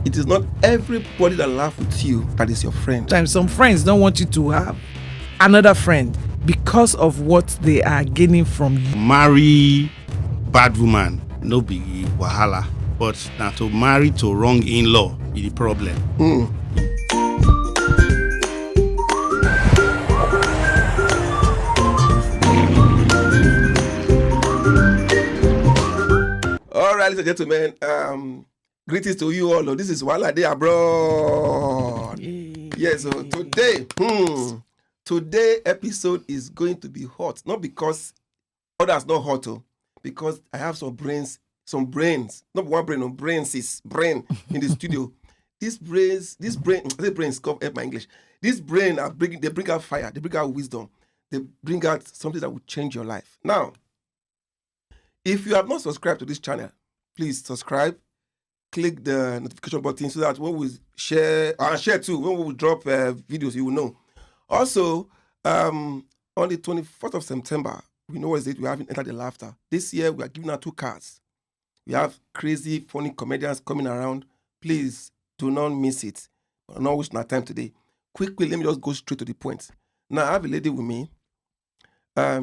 It is not everybody that laughs with you that is your friend. Sometimes some friends don't want you to have another friend because of what they are gaining from you. Marry bad woman, no be wahala. But now to marry to wrong in-law be the problem. All right, ladies and gentlemen, greetings to you all. This is Wahala Dey Abroad. Yes, so today episode is going to be hot. Not because others not hot, because I have some brains, not one brain, no brains is brain in the studio. These brains, help my English. These brain they bring out fire, they bring out wisdom, they bring out something that will change your life. Now, if you have not subscribed to this channel, please subscribe. Click the notification button so that when we share too, when we drop videos, you will know. Also, on the 24th of September, we know what is it, we have Enter the Laughter. This year, we are giving out 2 cards. We have crazy, funny comedians coming around. Please do not miss it. I'm not wasting our time today. Quickly, let me just go straight to the point. Now, I have a lady with me.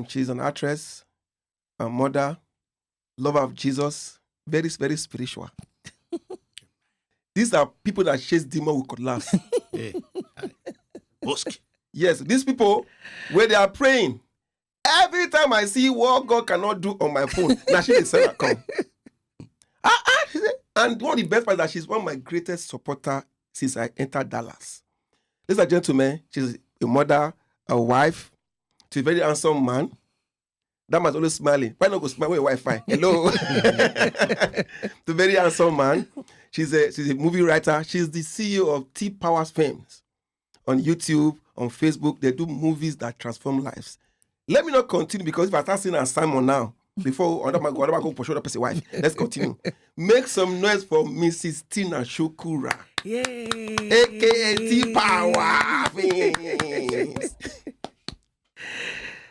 She's an actress, a mother, lover of Jesus, very, very spiritual. These are people that chase demons with cutlass. Yes, these people, when they are praying, every time I see what God cannot do on my phone, now she is saying, come. And one of the best part is that she's one of my greatest supporters since I entered Dallas. Ladies and gentlemen, she's a mother, a wife, to a very handsome man. That man's always smiling. Why not go smile with Wi-Fi? Hello. The very handsome man. She's a movie writer. She's the CEO of T Powers Films. On YouTube, on Facebook, they do movies that transform lives. Let me not continue because if I start saying Simon now, before I go pursue that person's wife, let's continue. Make some noise for Mrs. Tina Shukura. Yay! AKA T Power Films.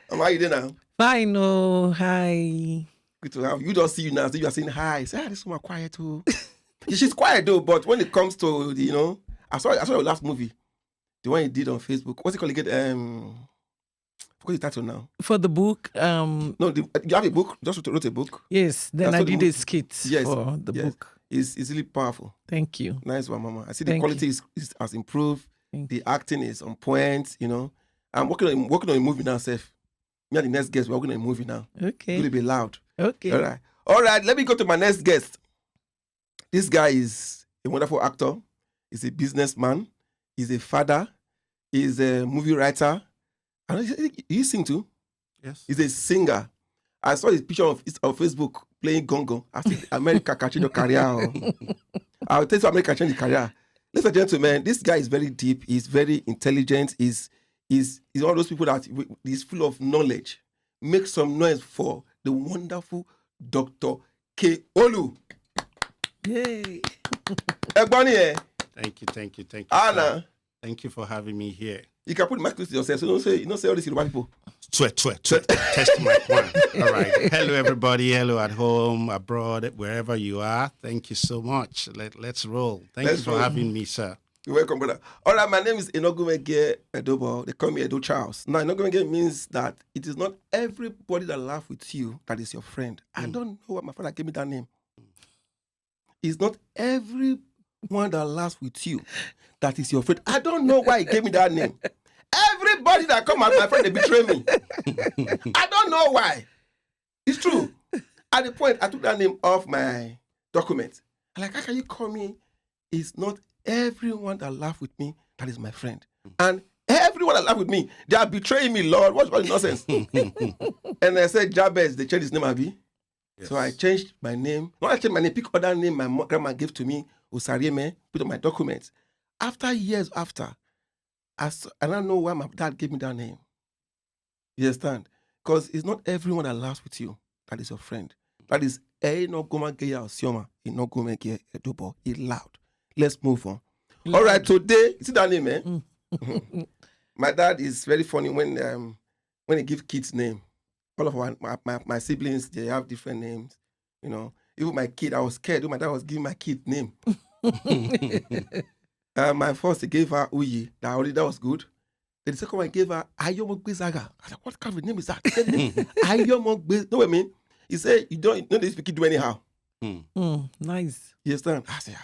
How are you doing now? Fine, oh, hi. Good to have you. Don't see you now. So you are saying hi. Say, this woman quiet too. She's quiet though, but when it comes to the, I saw your last movie, the one you did on Facebook. What's it called again? What's the title now? For the book, No, you have a book. Just wrote a book. yes. Then That's I what did the a skit for the book. It's really powerful. Thank you. Nice one, Mama. I see the Thank quality has improved. Thank The acting is on point. I'm working on a movie now, Seth. Me and the next guest, we're working on a movie now. Okay. Will it be loud? Okay. All right. Let me go to my next guest. This guy is a wonderful actor. He's a businessman. He's a father. He's a movie writer. And he sing too. Yes. He's a singer. I saw his picture on Facebook playing gongo. I think America can change your career. I'll tell you America change the career. Ladies and gentlemen, this guy is very deep. He's very intelligent. He's one of those people that is full of knowledge. Make some noise for the wonderful Dr. K. Olu. Yay. Egbani, Thank you. Anna. Sir. Thank you for having me here. You can put the mic close to yourself, so don't say all these Yoruba people. Sweat. Test mic 1. All right. Hello, everybody. Hello at home, abroad, wherever you are. Thank you so much. Let's roll. Thank you for having me, sir. You're welcome, brother. All right, my name is Enogumege Edobo. They call me Edo Charles. Now, Enogumege means that it is not everybody that laughs with you that is your friend. I don't know why my father gave me that name. It's not everyone that laughs with you that is your friend. I don't know why he gave me that name. Everybody that come as my friend, they betray me. I don't know why. It's true. At the point, I took that name off my document. I'm like, how can you call me? It's not everyone that laugh with me that is my friend. And everyone that laugh with me, they are betraying me, Lord. What's all the nonsense? And I said, Jabez, they changed his name, Abi. Yes. So I changed my name. Not I changed my name, pick other name my grandma gave to me, Usarieme, put on my documents. After years after, I don't know why my dad gave me that name. You understand? Because it's not everyone that laughs with you that is your friend. That is Enogumege Osioma, Enogumege Edobo. It's loud. Let's move on. All right, today, you see that name, eh? My dad is very funny when he gives kids name. All of my siblings, they have different names. Even my kid, I was scared when my dad was giving my kid name. My first, he gave her Uyi. That was good. Then the second one, he gave her Ayomogbezaga. I said, what kind of name is that? He said, Ayomogbe. Know what I mean? He said, you don't know this picky do anyhow. Nice. You understand? I said,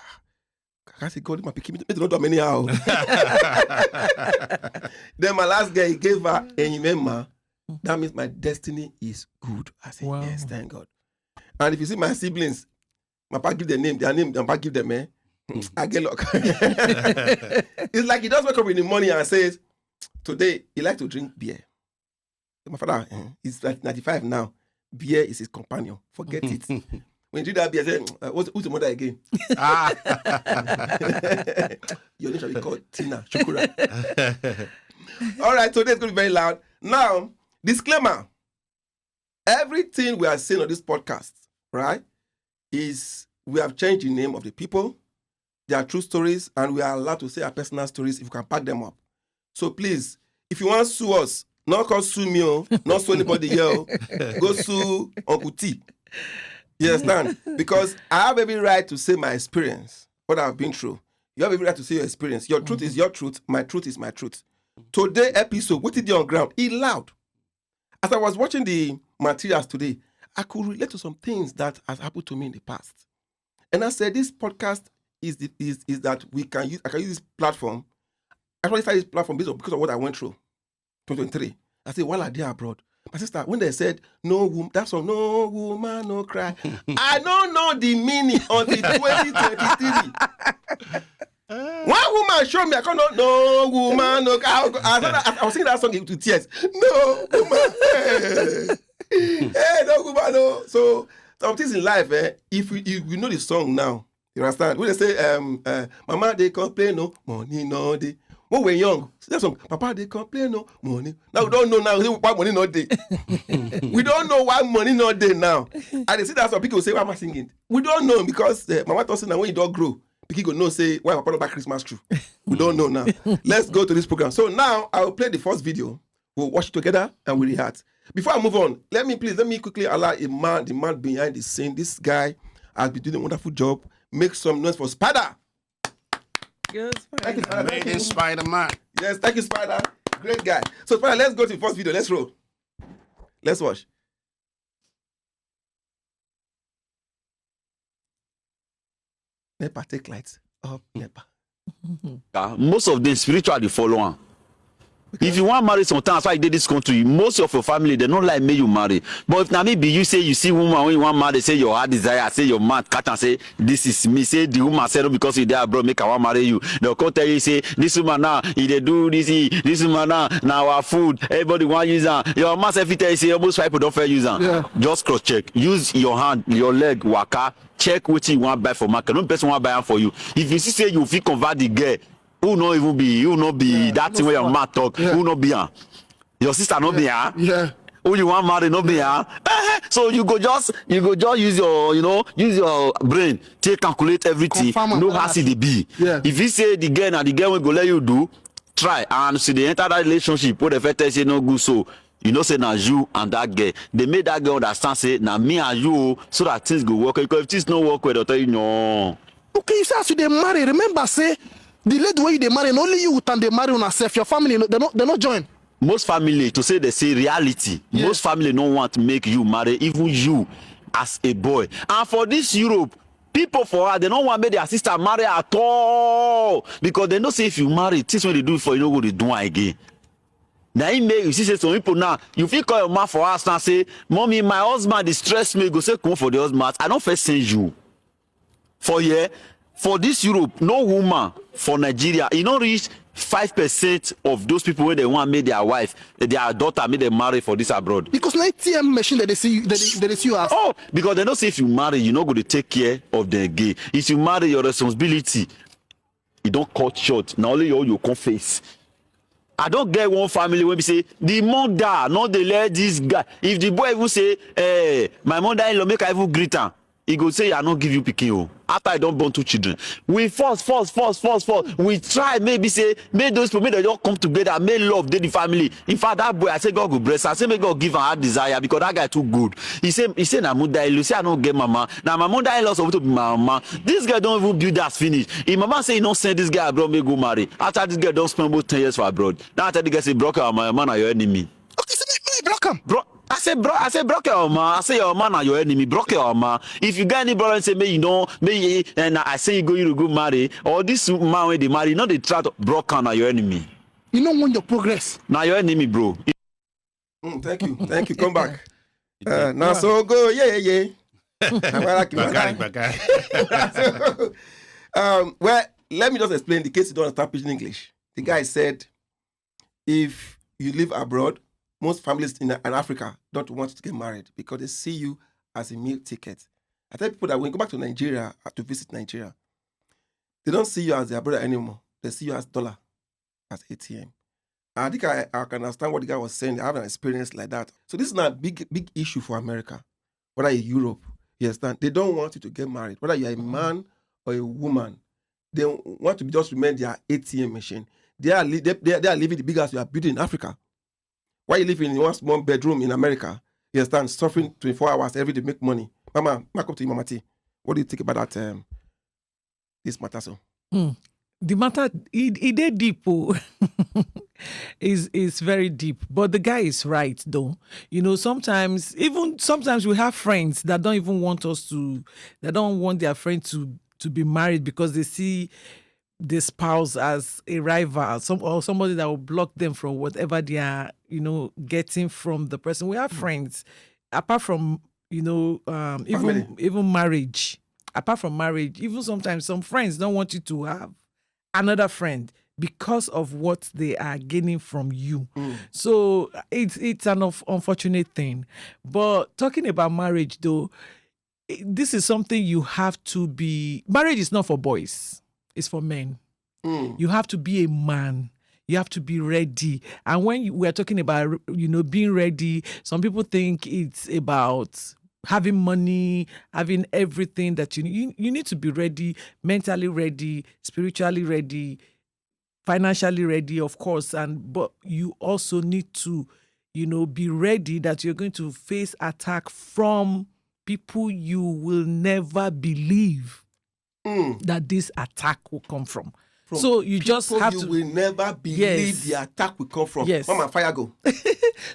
I said, God, my picky don't do anyhow. Then my last guy, he gave her Enyimema. That means my destiny is good. I said, Wow. yes, thank God. And if you see my siblings, my papa give their name, my papa give them, I get luck. It's like he does wake up in the morning and says, today, he likes to drink beer. My father, he's like 95 now. Beer is his companion. Forget it. When you drink that beer, say, who's the mother again? Your name shall be called Tina Shukura. All right, today it's going to be very loud. Now, disclaimer. Everything we are saying on this podcast, right, is we have changed the name of the people. They are true stories, and we are allowed to say our personal stories if we can pack them up. So please, if you want to sue us, not call sue me, not sue anybody here, go sue Uncle T. You understand? Because I have every right to say my experience, what I've been through. You have every right to say your experience. Your truth is your truth. My truth is my truth. Today episode, what did you on ground? It loud. As I was watching the materials today, I could relate to some things that has happened to me in the past. And I said, this podcast is that we can use. I can use this platform. I actually started this platform because of what I went through. 2023. I said, Wahala Dey Abroad. My sister, when they said no woman, that song, no woman, no cry. I don't know the meaning until 2023. One woman showed me, I can't know, no woman, no cry. I was singing that song to tears. No woman. Hey, no woman, no. So some things in life, if you know the song now, you understand? When they say, Mama, they complain, no money, no day. When we're young, that song, Papa, they complain, no money. Now we don't know now why money not day. We don't know why money not day now. And they see that some people say, why am I singing? We don't know because Mama told us now when you don't grow, people go know say why Papa don't buy Christmas tree. We don't know now. Let's go to this program. So now I will play the first video. We'll watch it together and we'll react. Before I move on, let me quickly allow the man behind the scene. This guy has been doing a wonderful job. Make some noise for Spider. Yes, Thank you, Spider. Made in Spider-Man. Yes, thank you, Spider. Great guy. So, Spider, let's go to the first video. Let's roll. Let's watch. Nepa, take lights. Up, Nepa. Most of them spiritually follow on. If you want to marry sometimes, why you did this country, most of your family, they don't like me you marry. But if now maybe you say you see woman when you want to marry, say your heart desire, say your man cat and say this is me, say the woman said because you there bro, make I want marry you. They'll come tell you say this woman now, if they do this woman now our food, everybody want use them. Your man say tell you say almost 5 people don't fair use them. Yeah. Just cross check. Use your hand, your leg, waka, check what you want to buy for market. No person want to buy them for you. If you see say you feel convert the girl, who not be that thing where your man talk, who not be your sister not be who you want marry not be so you go just use your use your brain to calculate everything. Know how see the be. If you say the girl and the girl will go let you do, try and see they enter that relationship where the first say no good, so you know say na you and that girl, they made that girl understand say na me and you, so that things go work. Because if things no work well, they'll tell you no. Okay, you say as you dey marry, remember say the lady way you dey marry, only you and they marry on yourself. Your family, they not join. Most family, to say they say reality, most family don't want to make you marry, even you as a boy. And for this Europe, people for her, they don't want to make their sister marry at all. Because they know say if you marry, this when they do it for you, know what they do again. Now you see say some people now, you feel call your man for us and say, Mommy, my husband is stress me, go say come for the husband. I don't first send you. For this Europe, no woman for Nigeria, you don't reach 5% of those people where they want to make their wife, their daughter, make them marry for this abroad. Because no ATM machine that they see you as. Oh, because they don't say if you marry, you're not going to take care of the gay. If you marry, your responsibility, you don't cut short. Now only you confess. I don't get one family where we say the mother, not the let this guy. If the boy even say, my mother-in-law make I even greet her. he go say I no give you pikin o after I don born 2 children. We force. We try maybe say make those people make they just come together, make love dey the family. In fact that boy I say God go bless. I say make God give am heart desire because that guy too good. He say na mother-in-law. Say I no get mama. Na my mother-in-law supposed to be my mama. This girl don even build that finish. Him mama say he no send this guy abroad make go marry. After this girl don spend about 10 years for abroad. Now after the guy say broke your man na your enemy. Okay, so make block him. Bro, I say broke your man. I say your man are your enemy. Broke your man. If you get any brother say me you know me and I say you go marry or this man when they marry, not they try to broke na your enemy. You don't want your progress. Now your enemy, bro. Thank you. Come back. Now so go yeah. Bagari. Well, let me just explain the case you don't understand pidgin English. The guy said, if you live abroad, most families in Africa don't want to get married because they see you as a meal ticket. I tell people that when you go back to Nigeria to visit Nigeria, they don't see you as their brother anymore. They see you as dollar, as ATM. I think I can understand what the guy was saying. I have an experience like that. So this is not a big issue for America, whether in Europe. You understand? They don't want you to get married, whether you're a man or a woman. They want to just remain their ATM machine. They are living the big house you are building in Africa. Why you live in one small bedroom in America? You understand? Suffering 24 hours every day, make money. Mama, back up to you, Mama T. What do you think about that? This matter, so? The matter, it did deep. is very deep. But the guy is right, though. You know, sometimes we have friends that don't even want they don't want their friend to be married because they see the spouse as a rival, or somebody that will block them from whatever they are, getting from the person. We have friends, apart from, even marriage. Apart from marriage, even sometimes some friends don't want you to have another friend because of what they are gaining from you. So it's an unfortunate thing. But talking about marriage, though, this is something you have to be. Marriage is not for boys. It's for men. You have to be a man. You have to be ready. And when we're talking about, being ready, some people think it's about having money, having everything that you need to be ready, mentally ready, spiritually ready, financially ready, of course. But you also need to, be ready that you're going to face attack from people you will never believe that this attack will come from. So you just have to. You will never believe the attack will come from. Yes. Mama, fire go.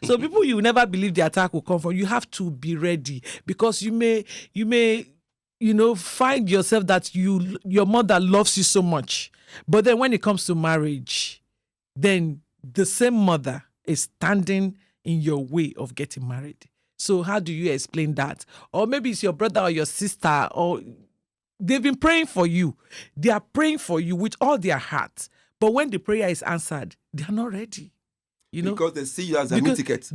So people you will never believe the attack will come from. You have to be ready because you may, find yourself that your mother loves you so much, but then when it comes to marriage, then the same mother is standing in your way of getting married. So how do you explain that? Or maybe it's your brother or your sister, or they've been praying for you. They are praying for you with all their heart. But when the prayer is answered, they are not ready. Because they see you as a meal ticket.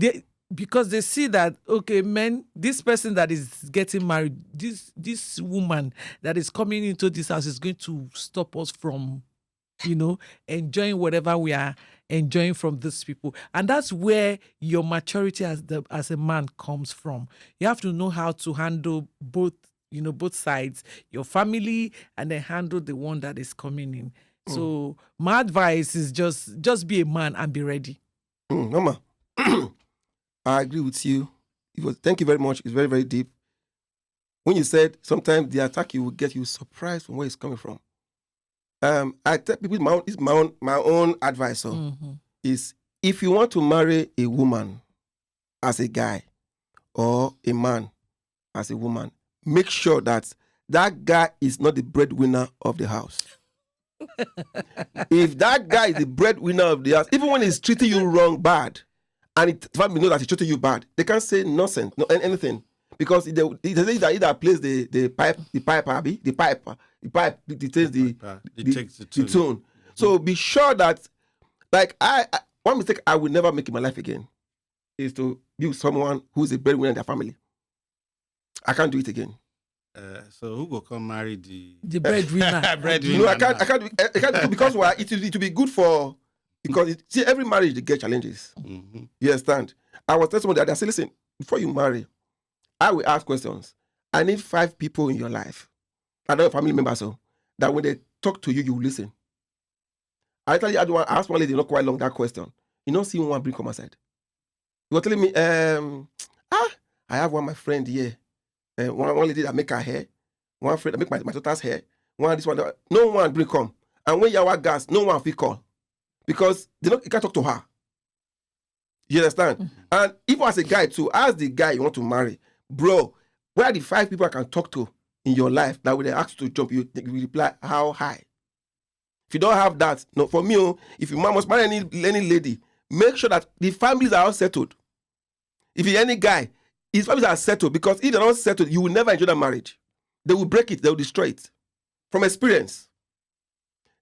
Because they see that, okay, men, this person that is getting married, this woman that is coming into this house is going to stop us from, enjoying whatever we are enjoying from these people. And that's where your maturity as a man comes from. You have to know how to handle both sides, your family, and then handle the one that is coming in. So my advice is just be a man and be ready. Mama, I agree with you. Thank you very much. It's very, very deep. When you said sometimes the attack you will get, you surprised from where it's coming from. I tell people my own advice is if you want to marry a woman as a guy or a man as a woman, make sure that guy is not the breadwinner of the house. If that guy is the breadwinner of the house, even when he's treating you wrong, bad, and family know that he's treating you bad, they can't say nonsense, anything, because they say that either plays the tune. So be sure that, like one mistake I will never make in my life again is to be with someone who's a breadwinner in their family. I can't do it again. So who will come marry the breadwinner? breadwinner. I can't do because why? It will be good for, because see, every marriage they get challenges. You understand? I was telling someone that I said, listen, before you marry, I will ask questions. I need 5 people in your life, and not your family members, so that when they talk to you, you will listen. I tell you, I asked one lady not quite long that question. You know, see one bring come aside. You were telling me, I have one my friend here, one lady that make her hair, one friend that make my daughter's hair, one this one. That, no one bring come, and when you have gas, no one will call because you can't talk to her. You understand? Mm-hmm. And if as a guy too, ask the guy you want to marry, bro, where are the 5 people I can talk to in your life that when they ask you to jump, you reply how high? If you don't have that, no, for me, if you must marry any lady, make sure that the families are all settled. If you're any guy, his families are settled, because if they're not settled, you will never enjoy that marriage. They will break it, they will destroy it. From experience.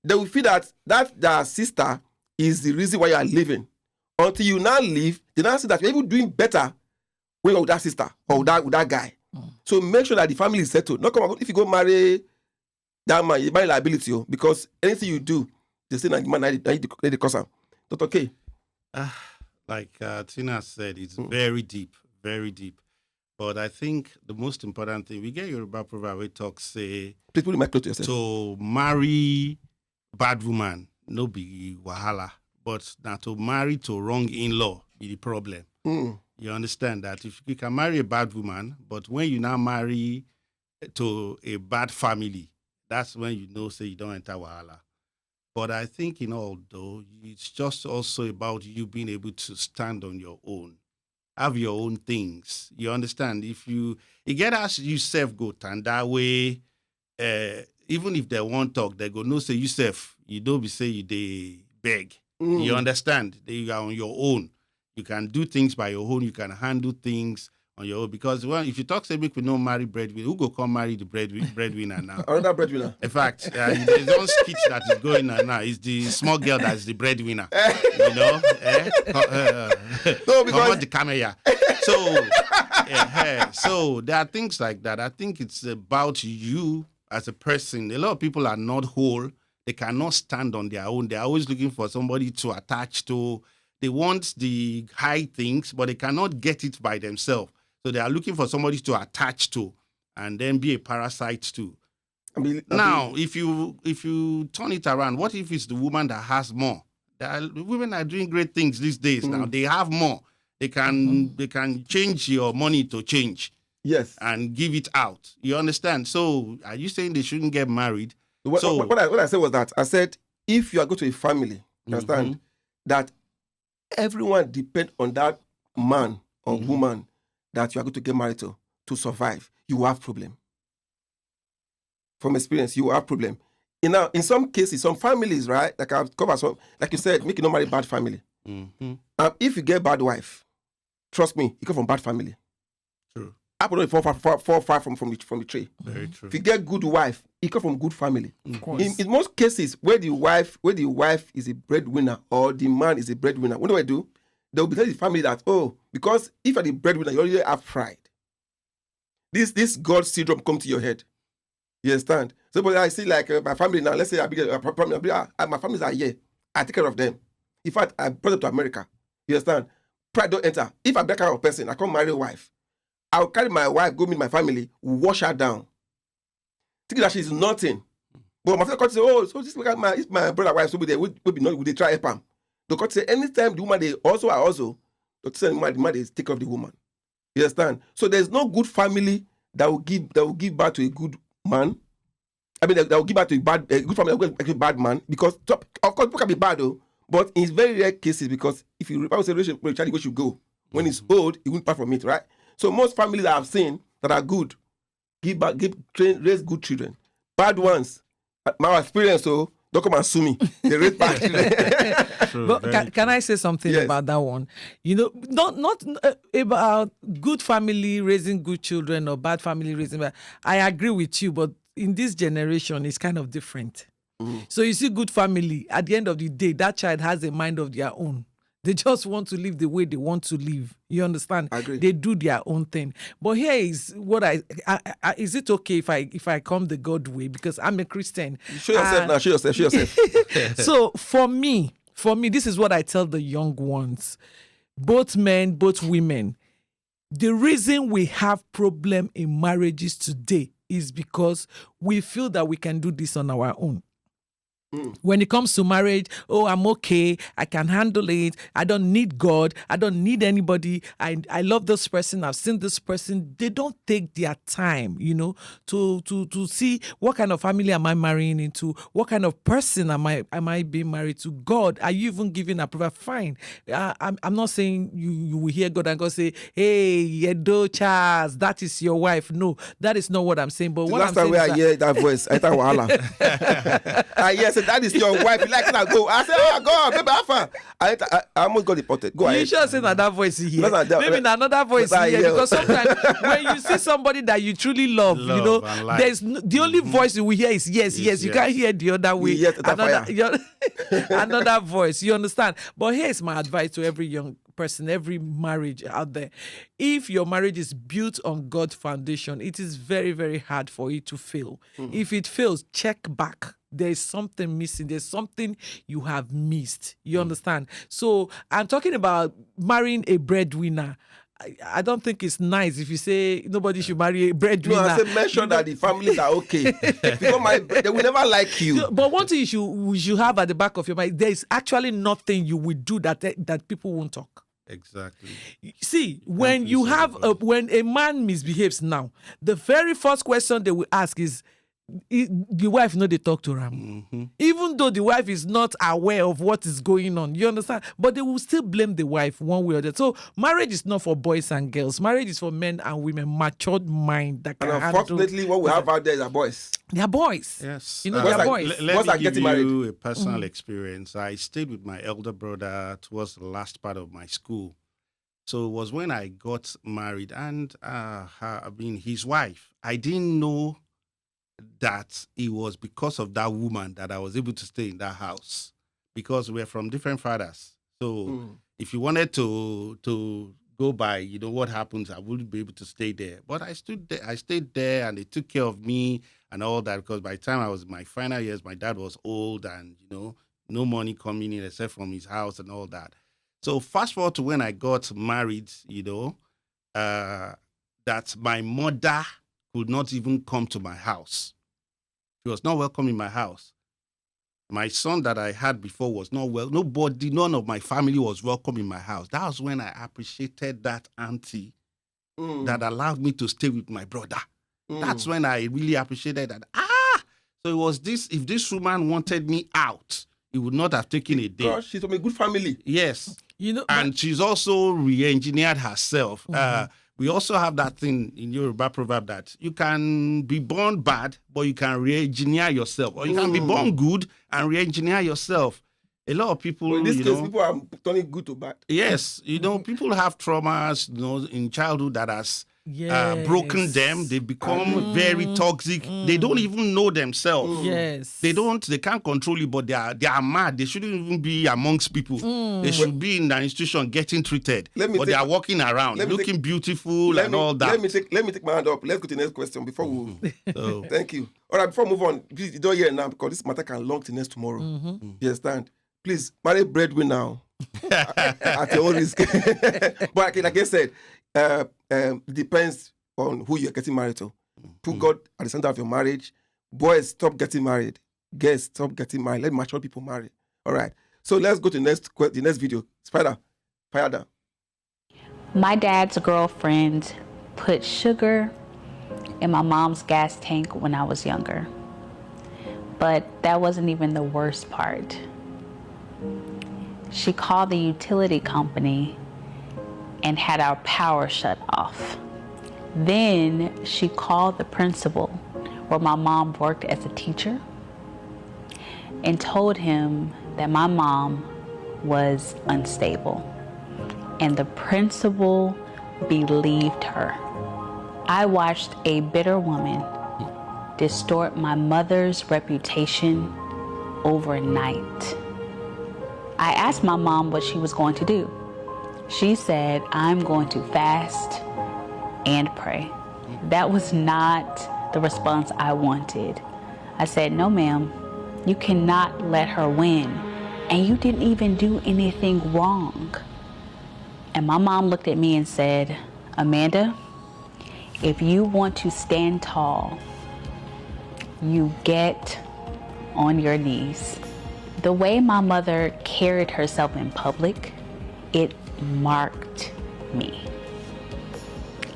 They will feel that their sister is the reason why you are living. Until you now leave, they now see that you're even doing better when you're with that sister or with that guy. So make sure that the family is settled. Not come if you go marry that man, you marry liability, because anything you do, they say that the man need the cause. Not okay. Like Tina said, it's very deep, very deep. But I think the most important thing, we get Yoruba proverb where talk say, please put it mic close to yourself. To marry bad woman, no be wahala. But now to marry to wrong in-law be the problem. You understand that if you can marry a bad woman, but when you now marry to a bad family, that's when you know, say you don't enter wahala. But I think in all, though, it's just also about you being able to stand on your own, have your own things. You understand? If you get as you self go and that way, even if they won't talk, they go no say you self. You don't be say you they beg. You understand? You are on your own. You can do things by your own. You can handle things on your own. Because if you talk, say, we no marry breadwinner, who go come marry the breadwinner now? Another breadwinner. In fact, there's one skit that is going on now. It's the small girl that is the breadwinner. You know? No, because... Come on the camera. So there are things like that. I think it's about you as a person. A lot of people are not whole. They cannot stand on their own. They're always looking for somebody to attach to. They want the high things, but they cannot get it by themselves. So they are looking for somebody to attach to and then be a parasite to. Now, if you turn it around, what if it's the woman that has more? Women are doing great things these days now. They have more. They can change your money to change. Yes. And give it out. You understand? So are you saying they shouldn't get married? What I said was that I said, if you are going to a family, you understand, that everyone depends on that man or woman that you are going to get married to survive, you will have problem. From experience, you will have problem. In some cases, some families, right, like I've covered some, like you said, make you not marry bad family. If you get bad wife, trust me, you come from bad family. True. Apple don't fall far from the tree. Very true. If you get good wife, you come from good family. Of course. In most cases, where the wife is a breadwinner or the man is a breadwinner, what do? They will be telling the family that, because if you're the breadwinner, you already have pride. This God syndrome come to your head. You understand? So, but I see like my family now. Let's say my families are here. I take care of them. In fact, I brought them to America. You understand? Pride don't enter. If I'm that kind of person, I come marry a wife. I'll carry my wife, go meet my family, wash her down. Think that she's nothing. But my friend say, so this is my brother wife, so would they try help him? Because say anytime the woman they also, the man they take off the woman. You understand? So there's no good family that will give birth to a good man. I mean, that will give birth to a good family that will give a bad man. Because of course people can be bad though, but in very rare cases, because if you say relationship with a child, where should go. When it's old, he won't part from it, right? So most families that I've seen that are good, raise good children. Bad ones, my experience, don't come and sue me. They raise bad children. But can I say something about that one? You know, not about good family raising good children or bad family raising bad. I agree with you, but in this generation, it's kind of different. So you see good family, at the end of the day, that child has a mind of their own. They just want to live the way they want to live. You understand? I agree. They do their own thing. But here is what is it okay if I come the God way? Because I'm a Christian. Show yourself now. Show yourself. So for me, this is what I tell the young ones. Both men, both women. The reason we have problem in marriages today is because we feel that we can do this on our own. When it comes to marriage, oh, I'm okay. I can handle it. I don't need God. I don't need anybody. I love this person. I've seen this person. They don't take their time, to see what kind of family am I marrying into? What kind of person am I being married to? God, are you even giving approval? Fine. I'm not saying you will hear God and God say, hey, Yedo Charles, that is your wife. No, that is not what I'm saying. But what I'm saying I hear that voice, I thought Wahala. Yes. That is your wife. You like that? Go. I said, oh God, baby, Alpha. I almost got deported. Go ahead. You sure say that voice here? Maybe another voice here. Because sometimes when you see somebody that you truly love, there's the only voice you will hear is yes. You can't hear the other way. Yes, another voice. You understand? But here's my advice to every young person, every marriage out there. If your marriage is built on God's foundation, it is very, very hard for it to fail. If it fails, check back. There's something missing. There's something you have missed. You understand? So I'm talking about marrying a breadwinner. I don't think it's nice if you say nobody should marry a breadwinner. No, I said mention that the families are okay. Because they will never like you. But one thing you should have at the back of your mind, there is actually nothing you will do that people won't talk. Exactly. See, when a man misbehaves now, the very first question they will ask is, the wife they talk to him, even though the wife is not aware of what is going on. You understand? But they will still blame the wife one way or the other. So marriage is not for boys and girls. Marriage is for men and women, matured mind that can handle. And unfortunately, what we have out there are boys. They are boys. Yes. They are boys. Let me give you a personal experience. I stayed with my elder brother towards the last part of my school. So it was when I got married, and his wife. I didn't know that it was because of that woman that I was able to stay in that house, because we're from different fathers. So if you wanted to go by, what happens, I wouldn't be able to stay there. But I stayed there, and they took care of me and all that, because by the time I was in my final years, my dad was old, and no money coming in except from his house and all that. So fast forward to when I got married, that my mother could not even come to my house. She was not welcome in my house. My son that I had before was not none of my family was welcome in my house. That was when I appreciated that auntie that allowed me to stay with my brother. That's when I really appreciated that. So it was this, if this woman wanted me out, it would not have taken a day. Because she's from a good family. Yes. And she's also re-engineered herself. We also have that thing in Yoruba proverb that you can be born bad, but you can re-engineer yourself. Or you can be born good and re-engineer yourself. A lot of people, in this case, people are turning good to bad. Yes. People have traumas, in childhood that has broken them. They become very toxic. They don't even know themselves. Yes. They can't control it, but they are mad. They shouldn't even be amongst people. They should be in an institution getting treated. But they are walking around, looking beautiful and all that. Let me take my hand up. Let's go to the next question before we Thank you. All right, before we move on, please, you don't hear now, because this matter can long to next tomorrow. You understand? Please, marry breadwinner now. At your own risk. But like I said, it depends on who you're getting married to. Put God at the center of your marriage. Boys, stop getting married. Girls, stop getting married. Let mature people marry. All right. So let's go to the next video. Spider, fire down. My dad's girlfriend put sugar in my mom's gas tank when I was younger. But that wasn't even the worst part. She called the utility company and had our power shut off. Then she called the principal, where my mom worked as a teacher, and told him that my mom was unstable. And the principal believed her. I watched a bitter woman distort my mother's reputation overnight. I asked my mom what she was going to do. She said, I'm going to fast and pray. That was not the response I wanted. I said, no, ma'am, you cannot let her win. And you didn't even do anything wrong. And my mom looked at me and said, Amanda, if you want to stand tall, you get on your knees. The way my mother carried herself in public, it marked me.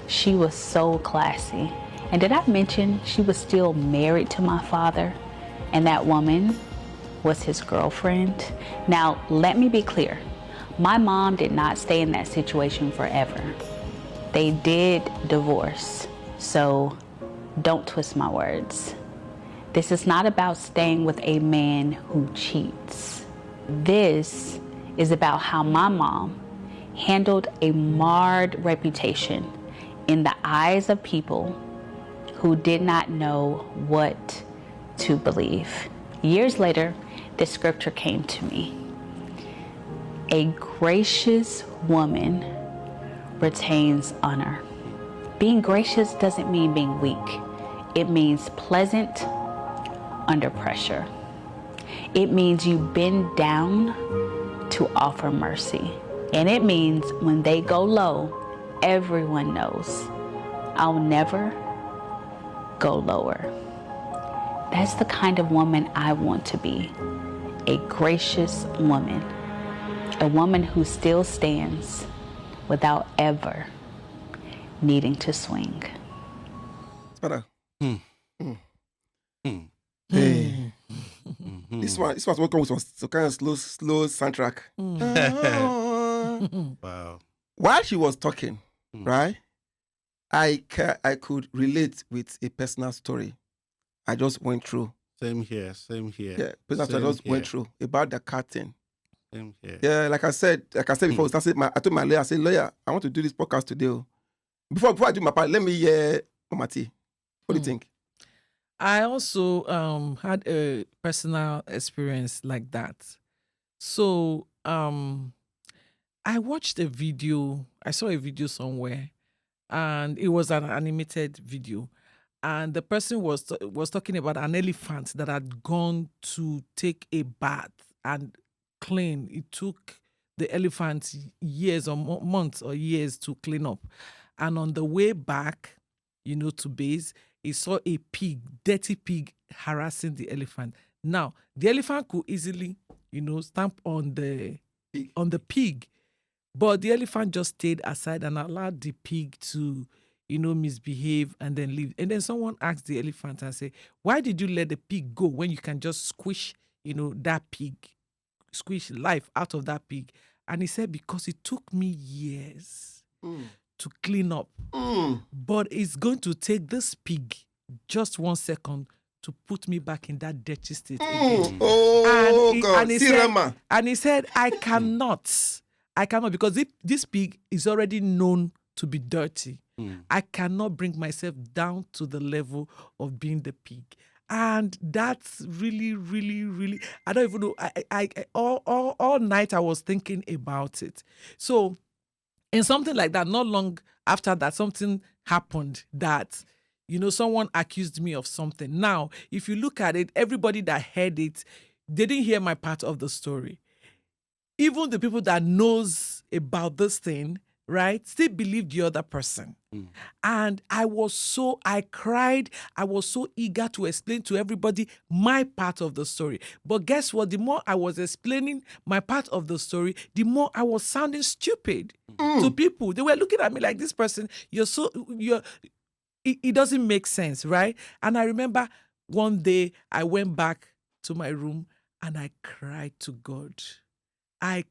She was so classy. And did I mention she was still married to my father? And that woman was his girlfriend? Now, let me be clear. My mom did not stay in that situation forever. They did divorce. So don't twist my words. This is not about staying with a man who cheats. This is about how my mom handled a marred reputation in the eyes of people who did not know what to believe. Years later, this scripture came to me. A gracious woman retains honor. Being gracious doesn't mean being weak. It means pleasant under pressure. It means you bend down to offer mercy. And it means when they go low, everyone knows I'll never go lower. That's the kind of woman I want to be. A gracious woman. A woman who still stands without ever needing to swing. Father. Hey. This one's what comes with some kind of slow soundtrack. Wow. While she was talking, right, I could relate with a personal story I just went through. Same here. Yeah, personal story I just went through about the curtain. Same here. Yeah, like I said before, I told my lawyer, I said, lawyer, I want to do this podcast today. Before I do my part, let me hear Mama T. What do you think? I also had a personal experience like that. So I watched a video. I saw a video somewhere, and it was an animated video. And the person was talking about an elephant that had gone to take a bath and clean. It took the elephant years or months or years to clean up. And on the way back, to base, he saw a pig, dirty pig, harassing the elephant. Now, the elephant could easily, stamp on the pig, but the elephant just stayed aside and allowed the pig to, misbehave and then leave. And then someone asked the elephant and said, why did you let the pig go when you can just squish, that pig, squish life out of that pig? And he said, because it took me years to clean up. But it's going to take this pig just 1 second to put me back in that dirty state again. And he said, I cannot because this pig is already known to be dirty. I cannot bring myself down to the level of being the pig. And that's really, really, really, I don't even know. I all night I was thinking about it. So in something like that, not long after that, something happened that, someone accused me of something. Now, if you look at it, everybody that heard it, they didn't hear my part of the story. Even the people that knows about this thing, right, still believe the other person. And I cried. I was so eager to explain to everybody my part of the story. But guess what? The more I was explaining my part of the story, the more I was sounding stupid to people. They were looking at me like, this person, it doesn't make sense, right? And I remember one day I went back to my room and I cried to God. I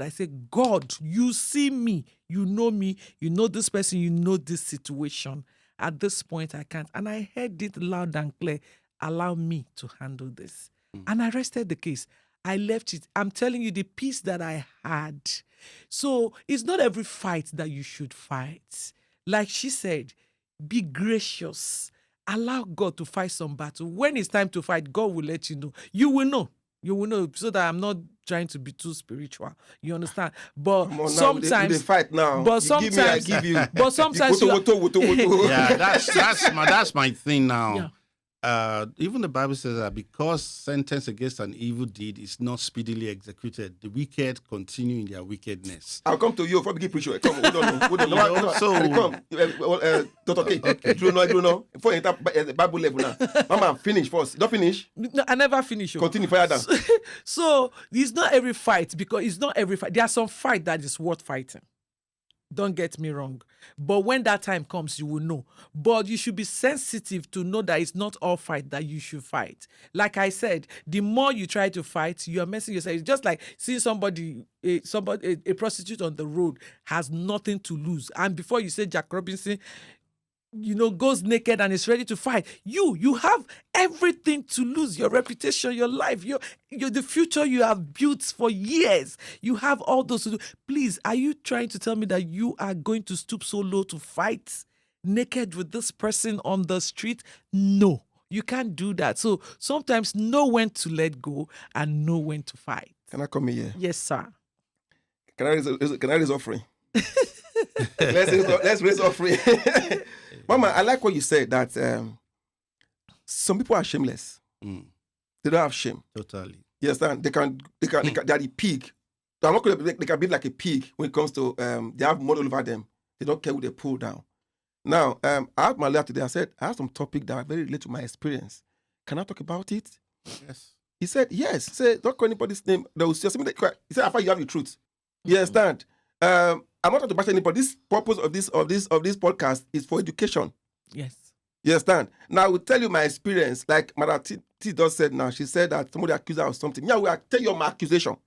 said, God, you see me, you know this person, you know this situation. At this point, I can't. And I heard it loud and clear. Allow me to handle this. And I rested the case. I left it. I'm telling you the peace that I had. So it's not every fight that you should fight. Like she said, be gracious. Allow God to fight some battle. When it's time to fight, God will let you know. You will know. So that I'm not trying to be too spiritual. You understand? But sometimes they fight now. But sometimes I give you. But sometimes Yeah, that's my thing now. Yeah. Even the Bible says that because sentence against an evil deed is not speedily executed, the wicked continue in their wickedness. I'll come to you before we begin preaching. Come, hold on. You know, so- I come. Dr. K, I don't know. Before you enter the Bible level now. Mama, finish first. Don't finish. No, I never finish. Continue, fire down. So it's not every fight, because it's not every fight. There are some fight that is worth fighting. Don't get me wrong. But when that time comes, you will know. But you should be sensitive to know that it's not all fight that you should fight. Like I said, the more you try to fight, you are messing yourself. It's just like seeing a prostitute on the road has nothing to lose. And before you say Jack Robinson, goes naked and is ready to fight. You have everything to lose. Your reputation, your life, your the future you have built for years. You have all those to do. Please, are you trying to tell me that you are going to stoop so low to fight naked with this person on the street? No, you can't do that. So sometimes know when to let go and know when to fight. Can I come here? Yes, sir. Can I raise offering? Let's raise offering. Mama, I like what you said, that some people are shameless. They don't have shame. Totally. You understand? They are the pig. I'm not going to, they can be like a pig when it comes to they have mud all over them. They don't care who they pull down. Now, I asked my lawyer today, I said, I have some topic that are very related to my experience. Can I talk about it? Yes. He said, yes. He said, don't call anybody's name. He said, I thought you have the truth. You understand? I'm not trying to bash anybody. This purpose of this podcast is for education. Yes. You understand? Now I will tell you my experience. Like Madam T just said now, she said that somebody accused her of something. Yeah, I will tell you my accusation.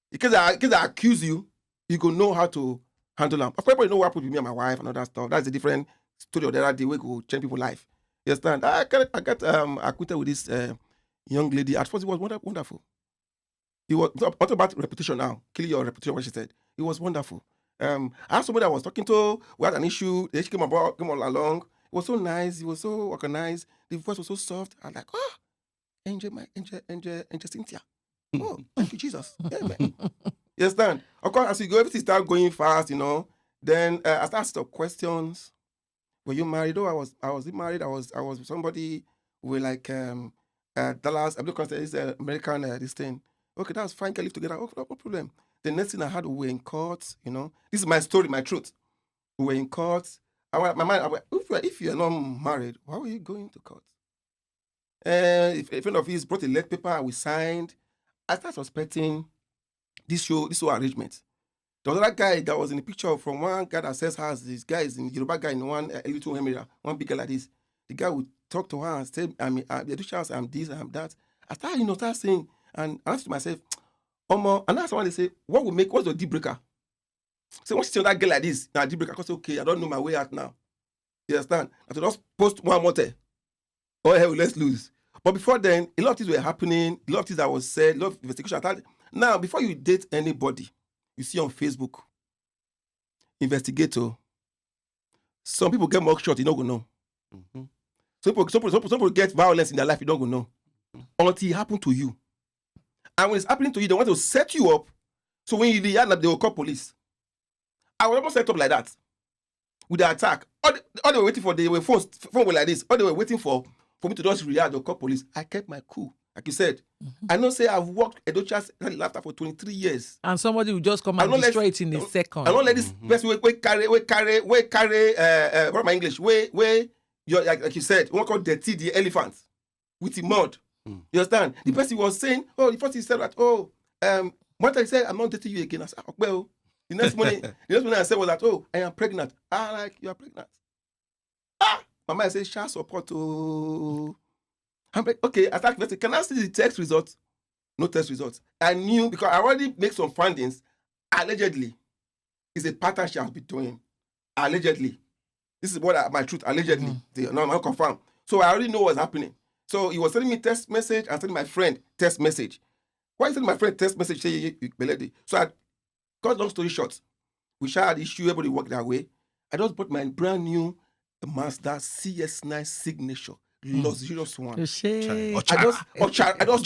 Because I accuse you, you go know how to handle them. Of course, you know what happened with me and my wife and all that stuff. That's a different story of the other day. We go change people's life. You understand? I got acquainted with this young lady. At first, it was wonderful. It was what about reputation now? Kill your reputation, what she said. It was wonderful. I had somebody I was talking to. We had an issue. They came all along. It was so nice. It was so organized. The voice was so soft. I was like, Angel Cynthia. Oh, thank you, Jesus. Amen. You understand? Of course, as you go, everything start going fast, Then I started to ask questions. Were you married? Oh, I was married. I was with somebody with like Dallas. I'm looking at this American this thing. Okay, that's fine. Can live together. Oh, no problem. The next thing I had, we were in court. This is my story, my truth. We were in court. My mind, if you're not married, why were you going to court? If a friend of his brought a letter paper and we signed, I started suspecting this whole arrangement. There was another guy that was in the picture from one guy that says house. This guy is in Yoruba guy in one little area, one big guy like this. The guy would talk to her and say, the two chance, I'm this, I'm that. I started saying, and I asked myself, and that's why they say, what's the deal breaker? So once you see that girl like this, now deal breaker, I say, okay, I don't know my way out now. You understand? I have to just post one more time. Oh, hell, let's lose. But before then, a lot of things were happening, a lot of things that was said, a lot of investigation. Now, before you date anybody, you see on Facebook, investigator, some people get mugshot, you don't go know. Mm-hmm. Some people get violence in their life, you don't go know. Until it happened to you. And when it's happening to you, they want to set you up. So when you react, they will call police. I was almost set up like that. With the attack. All they were waiting for, phone were like this. All they were waiting for me to just react or call police. I kept my cool. Like you said. Mm-hmm. I know say I've worked Edochas laughter for 23 years. And somebody will just come and destroy it in a second. I don't let this person we carry what my English, where you're like you said, one called dirty the elephant with the mud. You understand? The person was saying, the first he said that, one time he said, I'm not dating you again. I said, well, the next morning I said was that, I am pregnant. You are pregnant. My mom said, child support. I'm like, okay, I started, can I see the test results? No test results. I knew because I already made some findings. Allegedly, it's a pattern she has been doing. Allegedly. This is what my truth, allegedly. No, I'm not confirmed. So I already know what's happening. So he was sending me text message and sending my friend text message. Why is sending my friend text message? So I got long story short. We had issue, everybody worked that way. I just bought my brand new Mazda CS9 signature. Luxurious one. I just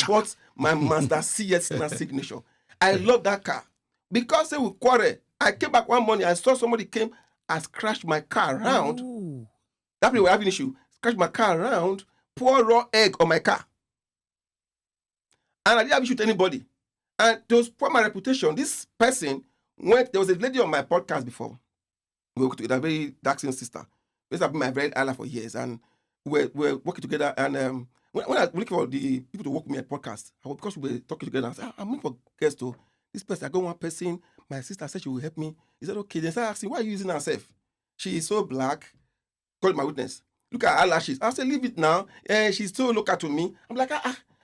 bought my Mazda CS9 signature. I love that car. Because they will quarrel. I came back one morning, I saw somebody came and scratched my car around. That way we're having issue. Scratched my car around. pour raw egg on my car. And I didn't have issue with anybody. And to spoil my reputation, this person there was a lady on my podcast before. We worked with a very dark skinned sister. This has been my very ally for years. And we're working together. And when I was looking for the people to work with me at podcast, because we were talking together, I said, I'm looking for guests to this person. I got one person. My sister said she will help me. He said, okay. Then I started asking, why are you using herself? She is so black. Call my witness. Look at her lashes. I said, leave it now. She's so local to me. I'm like,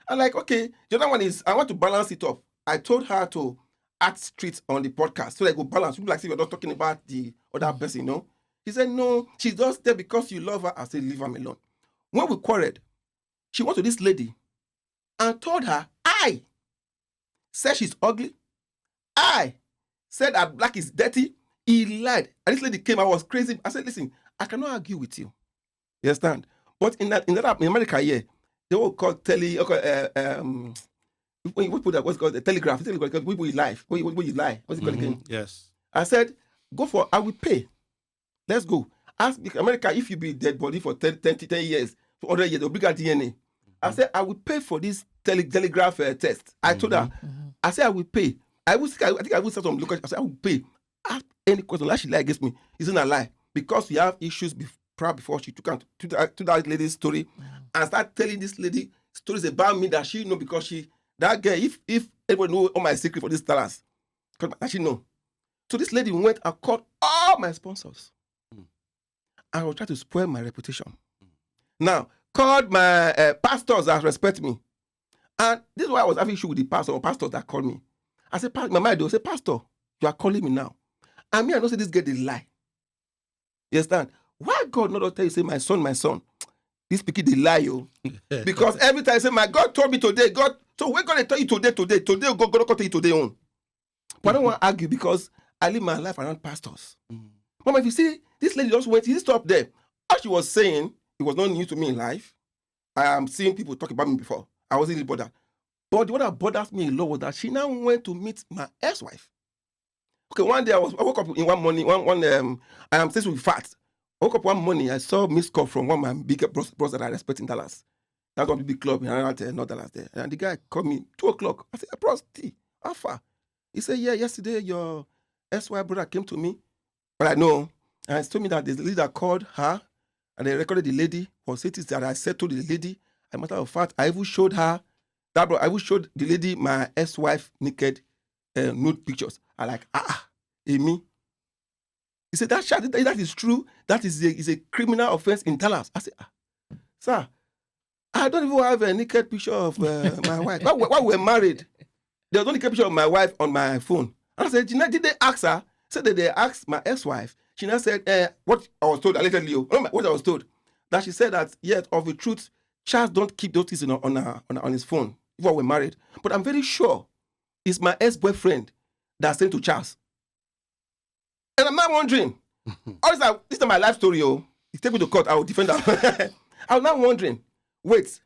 I'm like, okay. The other one is, I want to balance it up. I told her to act straight on the podcast so that I go balance. Look like you're not talking about the other person, you know? She said, no, she's just there because you love her. I said, leave her alone. When we quarreled, she went to this lady and told her, I said she's ugly. I said that black is dirty. He lied. And this lady came, I was crazy. I said, listen, I cannot argue with you. You understand? But in America, yeah, they will call when you put that, what's called the telegraph, when you lie. When you lie. What's it called again? Yes. I said, I will pay. Let's go. Ask America if you be dead body for 10 years, for 100 years, they'll bring out DNA. I said, I will pay for this telegraph test. I told her, I said, I will pay. I think I will start some local. I said, I will pay. Ask any question that she lie against me. Isn't a lie. Because we have issues before she took out to that lady's story and start telling this lady stories about me that she know because that girl, if everyone know all my secret for this talents, that she know. So this lady went and called all my sponsors. I was trying to spoil my reputation. Now, called my pastors that respect me. And this is why I was having issue with the pastors that called me. I said, my mind, they will say, Pastor, you are calling me now. And me, I don't say this girl, they lie. You understand? Why God not tell you, say, my son, this speaking they lie, yo. Because every time I say, my God told me today, God, so we're going to tell you today, God going to tell you today on. But I don't want to argue because I live my life around pastors. Mama, if you see, this lady just went, he stopped there. As she was saying, it was not new to me in life. I am seeing people talk about me before. I wasn't really bothered. But what that bothers me a lot was that she now went to meet my ex-wife. Okay, one day I woke up in one morning, I am still with fat. I woke up one morning, I saw a missed call from one of my bigger bros that I respect in Dallas. That's one big club in North Dallas there. And the guy called me 2 o'clock. I said, bros, how far? He said, yeah, yesterday your ex-wife brother came to me. But I know. And he told me that the leader called her and they recorded the lady for cities that I said to the lady. As a matter of fact, I even showed her I even showed the lady my ex-wife naked nude pictures. I like, Amy. He said, that is true. That is a criminal offense in Dallas. I said, sir, I don't even have a naked picture of my wife. While we were married, there was only naked picture of my wife on my phone. And I said, did they ask her? Said that they asked my ex-wife. She now said, what I was told, allegedly, what I was told, that she said that, yes, of the truth, Charles don't keep those things on his phone before we're married. But I'm very sure it's my ex-boyfriend that sent to Charles. And I'm not wondering. This is my life story, you take me to court, I will defend that. I was now wondering, wait,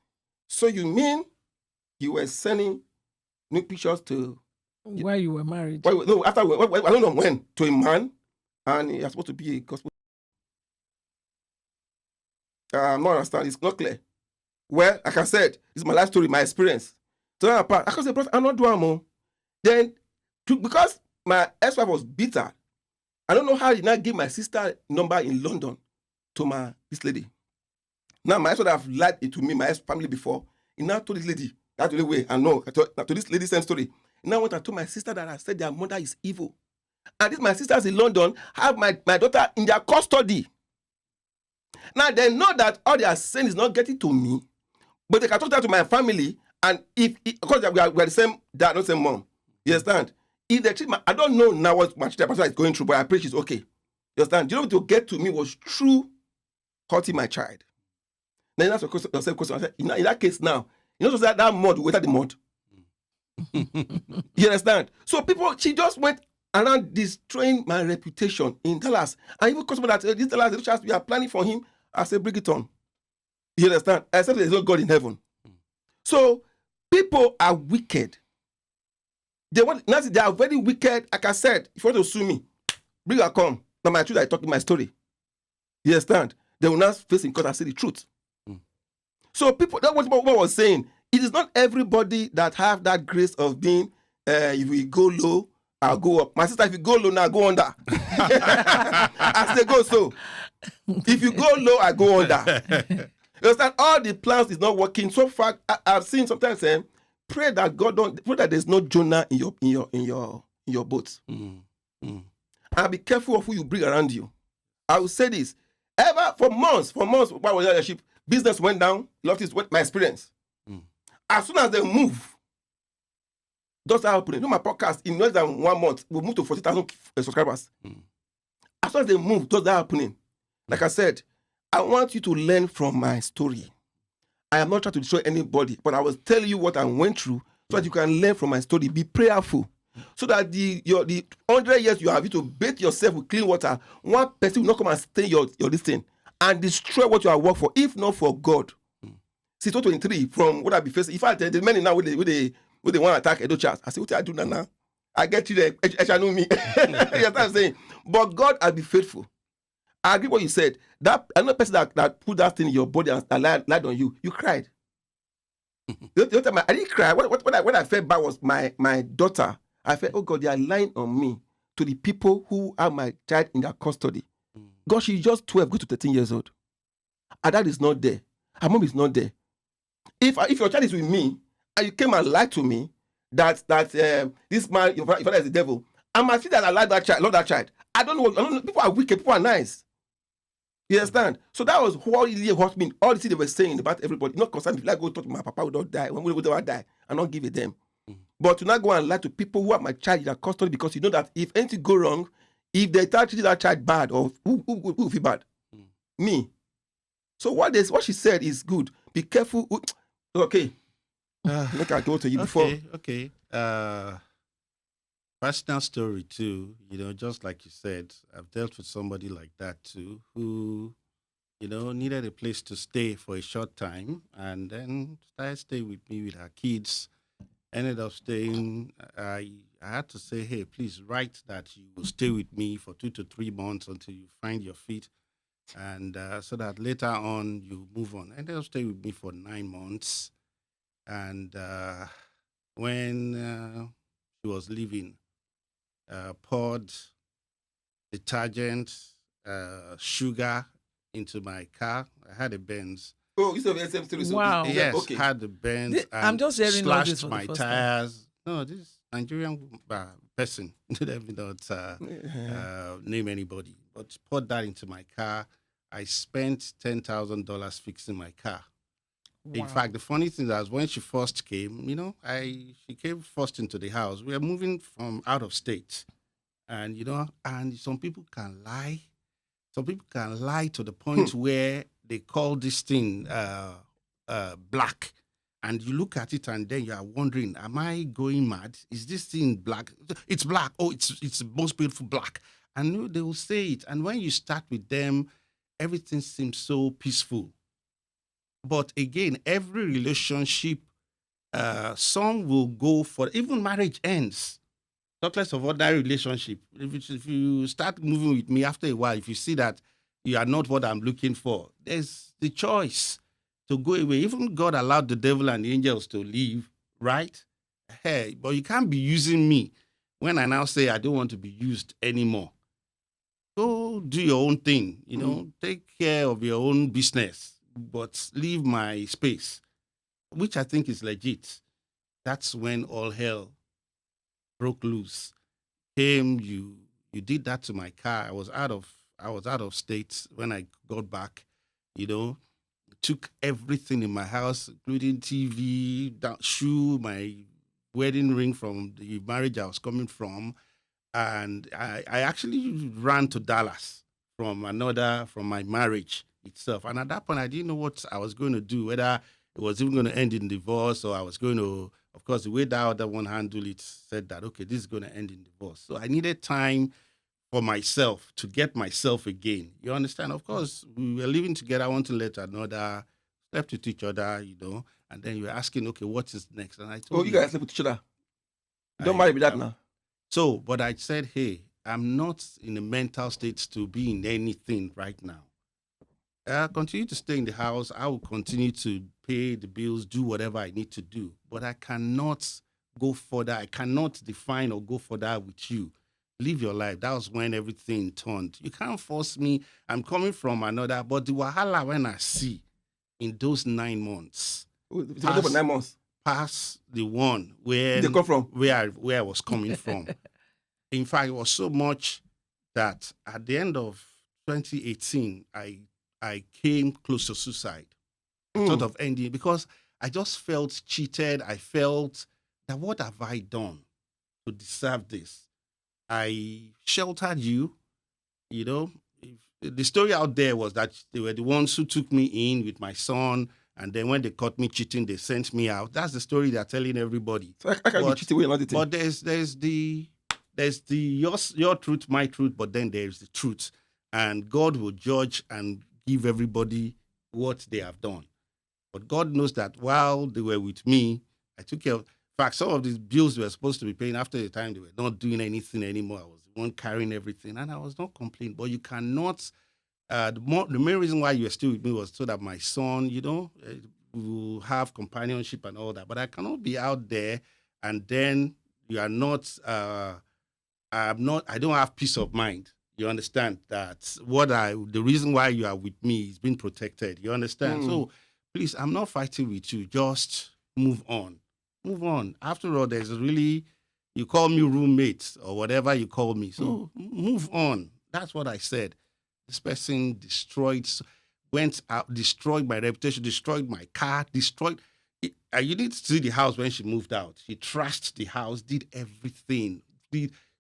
so you mean you were sending new pictures to... While you were married? No, after, I don't know when, to a man, and he was supposed to be a gospel. I'm not understand, it's not clear. Well, like I said, it's my life story, my experience. So I can say, bro, I'm not doing more. Then, because my ex-wife was bitter, I don't know how he now gave my sister number in London to this lady. Now, my ex-wife have lied to me, my ex-family before. He now told this lady, that's the way I know, to this lady same story. He now went and told my sister that I said their mother is evil. And this my sisters in London have my daughter in their custody. Now, they know that all they are saying is not getting to me, but they can talk that to my family, and because we are the same dad, not the same mom. You understand? If they treat I don't know now what my child is going through, but I pray she's okay. You understand? You know what to get to me was true hurting my child. Then that's the same question. I said, in that case now, you know, so that mud, without the mud. You understand? So she just went around destroying my reputation in Dallas. And even customer that this Dallas, we are planning for him. I said, bring it on. You understand? I said, there's no God in heaven. So people are wicked. They are very wicked. Like I said, if you want to sue me, bring her come. Now my truth, I talk in my story. You understand? They will not face in court and say the truth. So people, that's what I was saying. It is not everybody that have that grace of being, if we go low, I'll go up. My sister, if you go low now, go under. I say go so. If you go low, I go under. You understand? All the plans is not working. So far, I've seen sometimes pray that God don't pray that there's no Jonah in your boat. And be careful of who you bring around you. I will say this. For months, while I was on the ship, business went down. Lost is what my experience. As soon as they move, that's how happening. You know, my podcast in less than 1 month will move to 40,000 subscribers. As soon as they move, that's happening. Like I said, I want you to learn from my story. I am not trying to destroy anybody, but I will tell you what I went through so that you can learn from my story. Be prayerful. So that the 100 years you have you to bathe yourself with clean water, one person will not come and stain your this thing and destroy what you have worked for, if not for God. See, 2023, from what I be facing, if I tell the many now with the one attack Edo Charles, I say, what I do now? I get you there, I know me. You know what I'm saying? But God has been faithful. I agree what you said. That another person that put that thing in your body and lied on you, you cried. The other time I didn't cry. What I felt bad was my daughter. I felt, oh God, they are lying on me to the people who have my child in their custody. God, she's just 12, go to 13 years old. Her dad is not there. Her mom is not there. If your child is with me and you came and lied to me that this man, your father is the devil, I must see that I like that child, love that child. I don't know. People are wicked. People are nice. You understand? So that was what really hurt me. All the things they were saying about everybody. Not concerned. If I go talk to my papa, will not die. When we will die, and not give it them. But to not go and lie to people who are my child in their custody, because you know that if anything go wrong, if they start treating that child bad, or who feel bad? Me. So what she said is good. Be careful. Okay. Look, I go to you before. Okay. Personal story too. You know, just like you said, I've dealt with somebody like that too, who, you know, needed a place to stay for a short time, and then started staying with me with her kids. Ended up staying. I had to say, hey, please write that you will stay with me for 2 to 3 months until you find your feet, and so that later on you move on. Ended up staying with me for 9 months, and when she was leaving, poured detergent, sugar into my car. I had a Benz. Oh, you said the same story. Wow. Yes, Okay. had the Benz. I'm just hearing all this slashed for my the first time. tires. No, this Nigerian person. Let me not name anybody. But poured that into my car. I spent $10,000 fixing my car. In Wow. fact, the funny thing is, when she first came, you know, she came first into the house. We are moving from out of state, and you know, and some people can lie. Some people can lie to the point where they call this thing black, and you look at it, and then you are wondering, am I going mad? Is this thing black? It's black. Oh, it's the most beautiful black. And they will say it, and when you start with them, everything seems so peaceful. But again, every relationship, some will go for, even marriage ends. Talk less of ordinary relationship. If you start moving with me after a while, if you see that you are not what I'm looking for, there's the choice to go away. Even God allowed the devil and the angels to leave, right? Hey, but you can't be using me when I now say I don't want to be used anymore. Go do your own thing, you know, take care of your own business, but leave my space, which I think is legit. That's when all hell broke loose. You did that to my car. I was out of state when I got back, you know, took everything in my house, including TV, shoe, my wedding ring from the marriage I was coming from. And I actually ran to Dallas from my marriage itself. And at that point, I didn't know what I was going to do, whether it was even going to end in divorce, or I was going to, of course, the way that other one handled it said that, okay, this is going to end in divorce. So I needed time for myself to get myself again. You understand? Of course, we were living together, one to let another, slept with each other, you know, and then you were asking, okay, what is next? And I told you guys sleep with each other. Don't marry with that now. So, but I said, hey, I'm not in a mental state to be in anything right now. I'll continue to stay in the house. I will continue to pay the bills, do whatever I need to do. But I cannot go further. I cannot define or go further with you. Live your life. That was when everything turned. You can't force me. I'm coming from another. But the wahala when I see in those 9 months, It's been there for 9 months. past the one where They come from? where I was coming from. In fact, it was so much that at the end of 2018, I came close to suicide. I thought of ending because I just felt cheated. I felt that what have I done to deserve this? I sheltered you, you know. The story out there was that they were the ones who took me in with my son, and then when they caught me cheating, they sent me out. That's the story they're telling everybody. So I can't be cheating with another thing. But there's your truth, my truth, but then there's the truth. And God will judge and give everybody what they have done. But God knows that while they were with me, I took care of. In fact, some of these bills they were supposed to be paying after the time they were not doing anything anymore. I was the one carrying everything, and I was not complaining. But you cannot. The main reason why you were still with me was so that my son, will have companionship and all that. But I cannot be out there, and then you are not. I'm not. I don't have peace of mind. You understand that the reason why you are with me is being protected. You understand? So please, I'm not fighting with you. Just move on. Move on. After all, you call me roommate or whatever you call me. So move on. That's what I said. This person went out, destroyed my reputation, destroyed my car, destroyed. You need to see the house when she moved out. She trashed the house, did everything.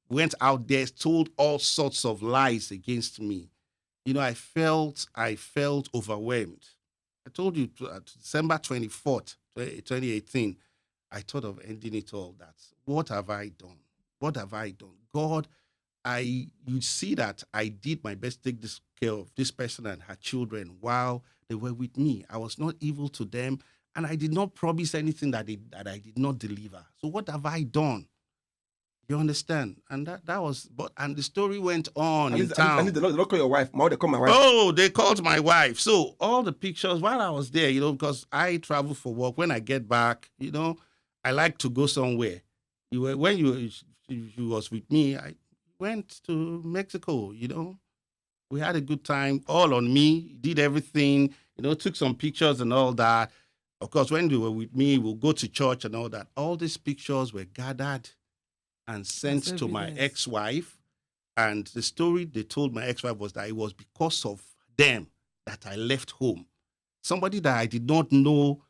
Went out there, told all sorts of lies against me. I felt overwhelmed. I told you December 24th, 2018, I thought of ending it all. What have I done? What have I done? God, you see that I did my best to take this care of this person and her children while they were with me. I was not evil to them, and I did not promise anything that I did not deliver. So what have I done? You understand? And that was, and the story went on in town. They don't call your wife. Now they call my wife. Oh, they called my wife. So all the pictures while I was there, because I travel for work. When I get back, I like to go somewhere. When you was with me, I went to Mexico. We had a good time. All on me. Did everything. Took some pictures and all that. Of course, when you were with me, we'll go to church and all that. All these pictures were gathered and sent to my ex-wife. And the story they told my ex-wife was that it was because of them that I left home. Somebody that I did not know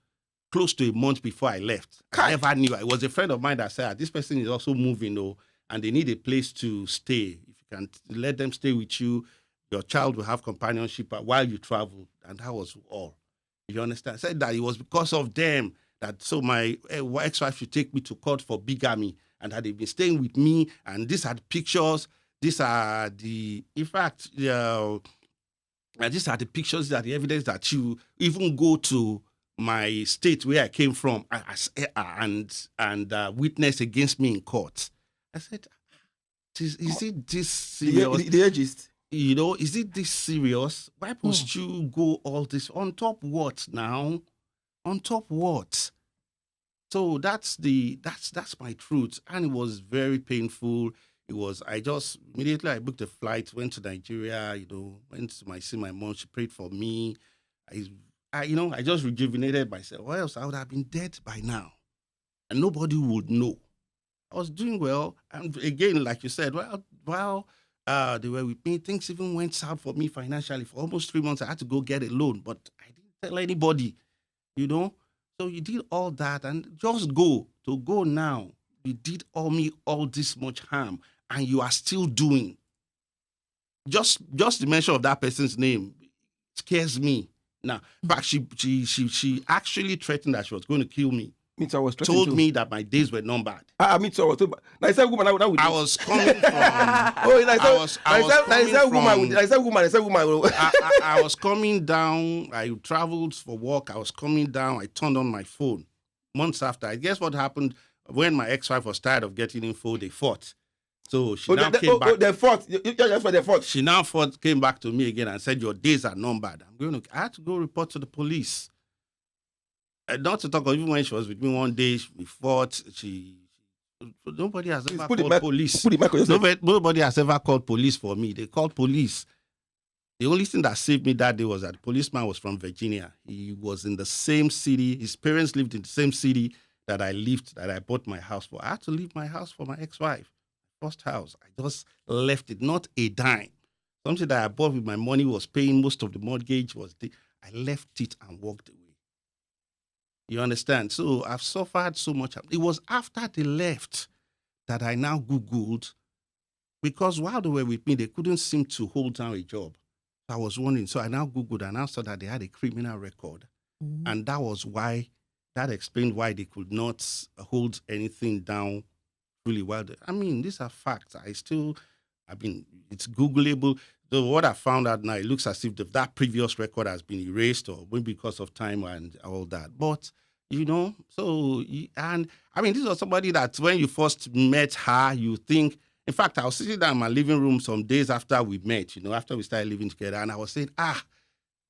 close to a month before I left. I never knew. It was a friend of mine that said, this person is also moving, and they need a place to stay. If you can let them stay with you, your child will have companionship while you travel. And that was all. You understand? I said that it was because of them so my ex-wife should take me to court for bigamy. And that they've been staying with me, and these are the pictures. These are the pictures, these are the evidence that you even go to my state where I came from and witness against me in court. I said, is it this serious? The ageist. Is it this serious? Why must you go all this? On top what now? On top what? So that's my truth, and it was very painful. I booked a flight, went to Nigeria, went to see my mom. She prayed for me. I just rejuvenated myself. Or else I would have been dead by now, and nobody would know. I was doing well, and again, like you said, while they were with me, things even went south for me financially. For almost 3 months, I had to go get a loan, but I didn't tell anybody, So you did all that and just go now. You did all this much harm, and you are still doing. Just the mention of that person's name scares me. Now, but she actually threatened that she was going to kill me. Me too, I was told me that my days were numbered. Me too, I was told. I said woman. I was coming from. I was coming down. I traveled for work. I was coming down. I turned on my phone. Months after, I guess what happened when my ex-wife was tired of getting info, they fought. So she now came back. They fought. Just for the fought. She now came back to me again and said, your days are numbered. I had to go report to the police. And not to talk of even when she was with me one day, we fought. Nobody has ever called police. Nobody has ever called police for me. They called police. The only thing that saved me that day was that the policeman was from Virginia. He was in the same city. His parents lived in the same city that I lived, that I bought my house for. I had to leave my house for my ex-wife. First house. I just left it, not a dime. Something that I bought with my money was paying most of the mortgage. I left it and walked away. You understand? So I've suffered so much. It was after they left that I now Googled, because while they were with me, they couldn't seem to hold down a job. I was wondering. So I now Googled and I saw that they had a criminal record. Mm-hmm. And that explained why they could not hold anything down really well. These are facts. It's Googleable. So what I found out now, it looks as if that previous record has been erased, or maybe because of time and all that. But, this was somebody that when you first met her, you think, in fact, I was sitting down in my living room some days after we met, after we started living together, and I was saying,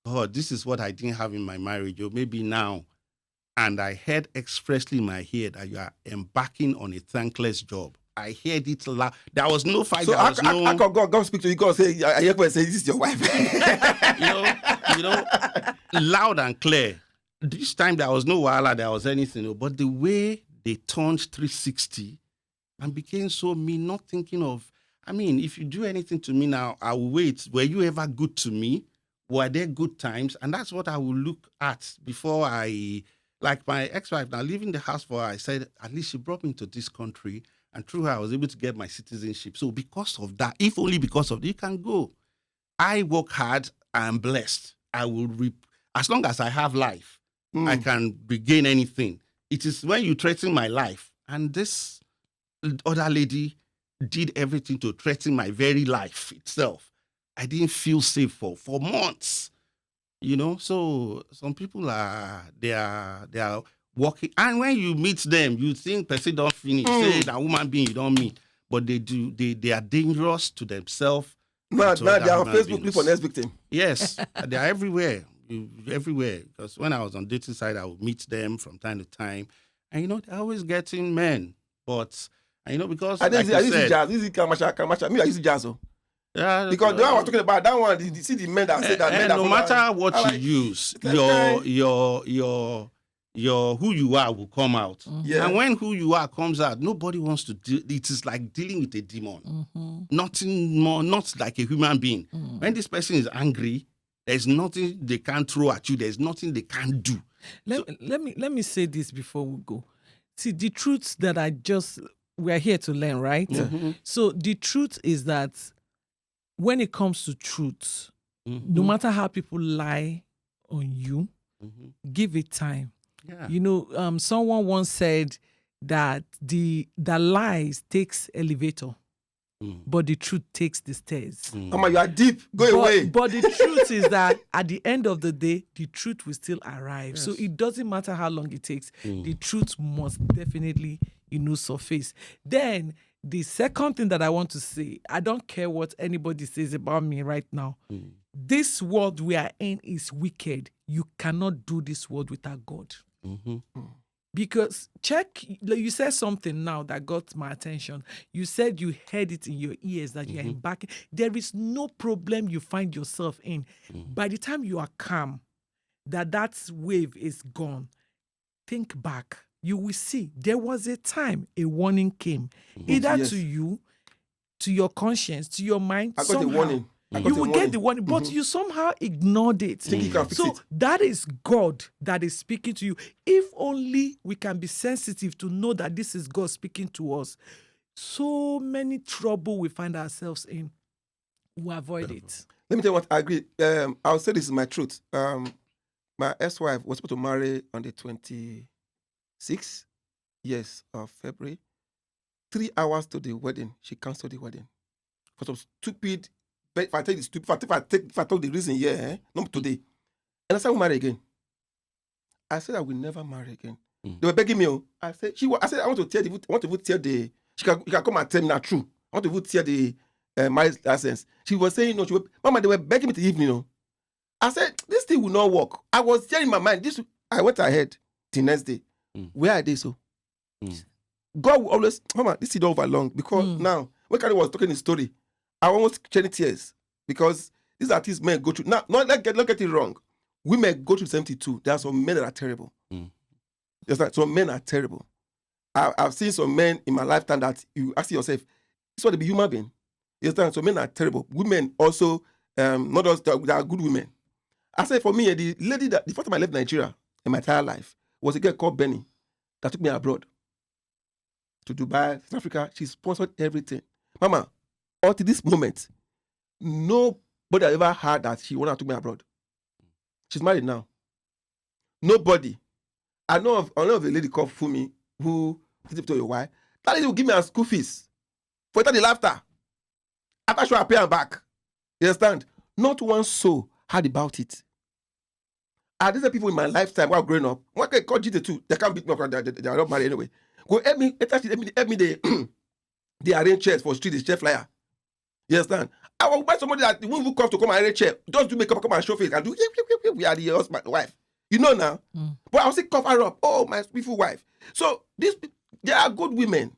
God, this is what I didn't have in my marriage, or maybe now. And I heard expressly in my ear that you are embarking on a thankless job. I heard it loud. There was no fight. So I can God speak to you. God say, I hear God say, this is your wife. Loud and clear. This time there was no wahala, there was anything. But the way they turned 360 and became so mean, not thinking of, if you do anything to me now, I will wait. Were you ever good to me? Were there good times? And that's what I will look at before like my ex-wife, now leaving the house for her, I said, at least she brought me to this country, and through her, I was able to get my citizenship. So because of that, if only because of that, you can go. I work hard, I am blessed. I will as long as I have life, I can regain anything. It is when you threaten my life, and this other lady did everything to threaten my very life itself. I didn't feel safe for months. So some people they are working, and when you meet them, you think person don't finish. Say that woman being you don't meet, but they do. They are dangerous to themselves. Now they are on Facebook looking for next victim. Yes, they are everywhere, everywhere. Because when I was on dating side, I would meet them from time to time, and they're always getting men. But because I used to jazz. This is Kamasha. Me, I used to jazz. Yeah, because the one I was talking about, that one, you see the men that say that men that no matter what you use, your who you are will come out. Mm-hmm. Yeah. And when who you are comes out, nobody wants to deal. It is like dealing with a demon. Mm-hmm. Nothing more, not like a human being. Mm-hmm. When this person is angry, there's nothing they can throw at you. There's nothing they can do. Let me say this before we go. See, the truths that we're here to learn, right? Mm-hmm. So the truth is that when it comes to truth, no matter how people lie on you, give it time. Yeah. Someone once said that the lies takes elevator, but the truth takes the stairs. Mama, you are deep. Go away. But the truth is that at the end of the day, the truth will still arrive. Yes. So it doesn't matter how long it takes. The truth must definitely, surface. Then the second thing that I want to say, I don't care what anybody says about me right now. This world we are in is wicked. You cannot do this world without God. Mm-hmm. Because you said something now that got my attention. You said you heard it in your ears that you're embarking. There is no problem you find yourself in. By the time you are calm, that wave is gone. Think back. You will see there was a time a warning came, either to you, to your conscience, to your mind. I got a warning. You will get the warning, but you somehow ignored it. So that is God that is speaking to you. If only we can be sensitive to know that this is God speaking to us. So many trouble we find ourselves in, we avoid it. Let me tell you what I agree. I'll say this is my truth. My ex-wife was supposed to marry on the 26th of February. 3 hours to the wedding, she canceled the wedding. For some stupid. If I take the stupid, if I talk the reason, not today. And I said, we'll marry again. I said, I will never marry again. They were begging me. I said, I want to tell the, you can come and tell me now true. I want to even tear the marriage license. She was saying, no, Mama, they were begging me to leave, I said, this thing will not work. I was there in my mind. I went ahead the next day. Where are they so? God will always, Mama, this is over long because now, when Kari was talking the story, I almost shed tears because these are things men go through. Now, not get it wrong. Women go through 72. There are some men that are terrible. Some men are terrible. I've seen some men in my lifetime that you ask yourself, this what they be human being. You understand? So men are terrible. Women also, not us, they are good women. I said for me, the first time I left Nigeria in my entire life was a girl called Benny that took me abroad to Dubai, South Africa. She sponsored everything. Mama, up to this moment, nobody I ever heard that she wanted to take me abroad. She's married now. Nobody. I know of a lady called Fumi who to your wife. That lady will give me a school fees for the laughter. After she will pay her back. You understand? Not one soul heard about it. And these are people in my lifetime while growing up. One can call GT2. They can't beat me up. They are not married anyway. Go help me. Help me. They arrange chairs for street. Chair flyer. You understand? I will buy somebody that who come to come and arrange chair. Just do makeup, come and show face and do. We are the husband, wife. You know now. But I will say cover up. Oh, my beautiful wife. So they are good women.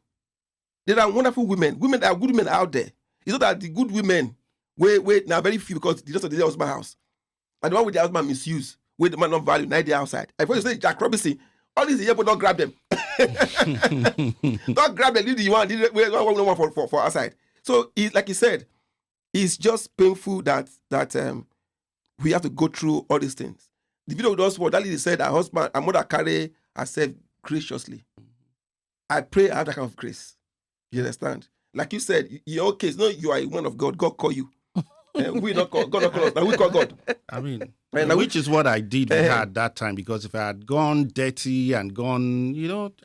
They are wonderful women. Women that are good women out there. It's not that the good women wait now very few because the rest of the husband house. And the one with the husband misuse. With the man not value, now they're outside. I you say Jack Robinson, all these here, but don't grab them. Don't grab them, leave the one for outside. So like he said, it's just painful that we have to go through all these things. The video with us, that lady said her husband, her mother carry herself graciously. I pray I have that kind of grace. You understand? Like you said, in your case, no, you are a one of God. God call you. We not call God, not call us. Now we call God. I mean, which is what I did with her at that time, because if I had gone dirty and gone,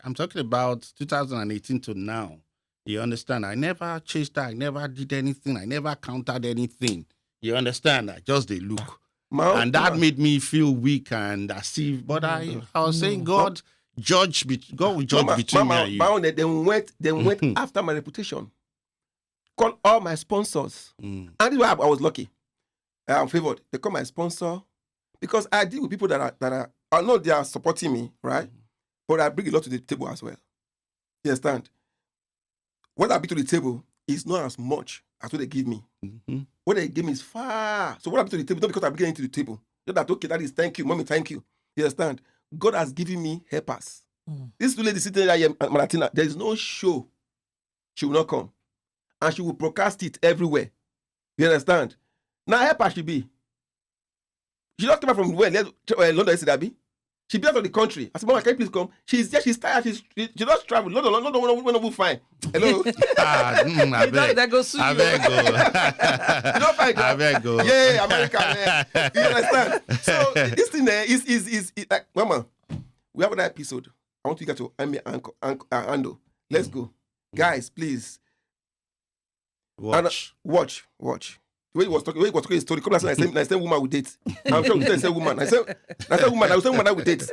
I'm talking about 2018 to now. You understand? I never chased her. I never did anything. I never countered anything. You understand? I just they look. And that made me feel weak and as if, but I was saying, God will judge between me and you. They went after my reputation. Call all my sponsors. And this is why I was lucky. I'm favored. They call my sponsor because I deal with people that are I know they are supporting me, right? But I bring a lot to the table as well. You understand? What I bring to the table is not as much as what they give me. What they give me is far. So what I bring to the table, not because I bring it to the table. Not that, okay, that is thank you, mommy, thank you. You understand? God has given me helpers. This lady sitting there, Malatina, there is no show. She will not come. And she will broadcast it everywhere. You understand? Now help her she be. She just came back from where? London yesterday. She be out of the country. I said, Mama, can you please come? She's there, she's tired, she just traveled. London will fine. Hello? That goes soon. I beg go. You don't find I beg go. Yeah, American. You understand? So this thing there is like, Mama, we have another episode. I want you guys to handle. Let's go. Guys, please. Watch. The way he was talking his story, come last night, I said woman with date. I'm sure we said woman. I said woman, I was saying woman that with date.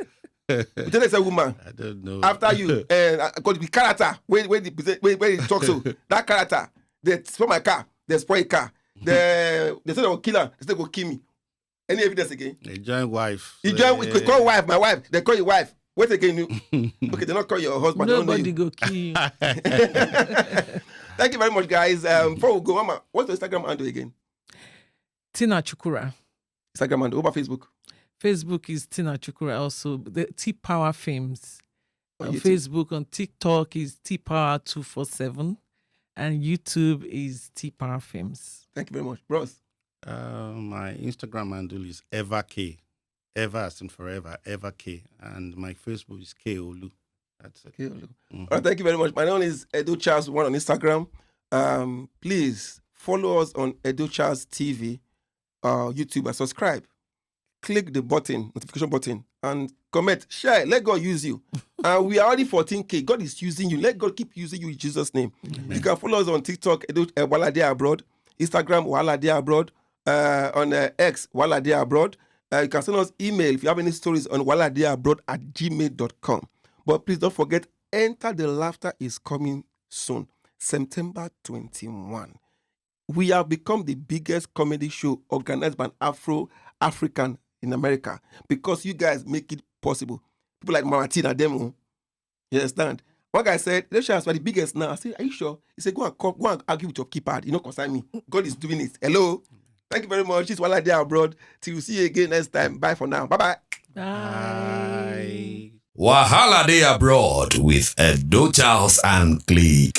We tell say woman. I don't know. After you, because the character, where he talks so, that character, they spoil my car, they spoil a car. They said they will kill her, they said they will kill me. Any evidence again? They join wife. You join, call wife, my wife, they call your wife. Wait again, okay, they not call your husband. Nobody go kill you. Thank you very much, guys. Before we go, Mama, what's the Instagram handle again? Tina Chukura. Instagram handle. Over Facebook. Facebook is Tina Chukura also. The T-Power Films. On YouTube. Facebook, on TikTok is T-Power 247. And YouTube is T-Power Films. Thank you very much. Bros. My Instagram handle is EverK. Ever as in forever, EverK. And my Facebook is KOlu. That's it. Okay. All right, thank you very much. My name is Edo Charles One on Instagram. Please follow us on Edo Charles TV, YouTube, and subscribe. Click the button, notification button, and comment, share. Let God use you. We are already 14K. God is using you. Let God keep using you in Jesus' name. Amen. You can follow us on TikTok, Wahala Dey Abroad, Instagram, Wahala Dey Abroad, on X, Wahala Dey Abroad. You can send us email if you have any stories on wahaladeabroad@gmail.com. But please don't forget, Enter the Laughter is coming soon. September 21. We have become the biggest comedy show organized by an Afro-African in America because you guys make it possible. People like Maratina Demo, you understand? One guy said, let's show us the biggest now. I said, are you sure? He said, go and argue with your keypad. You know, concern me. God is doing it. Hello. Thank you very much. It's Wahala Dey Abroad. Till we see you again next time. Bye for now. Bye-bye. Bye. Wahala Dey Abroad with Edo Charles and Click.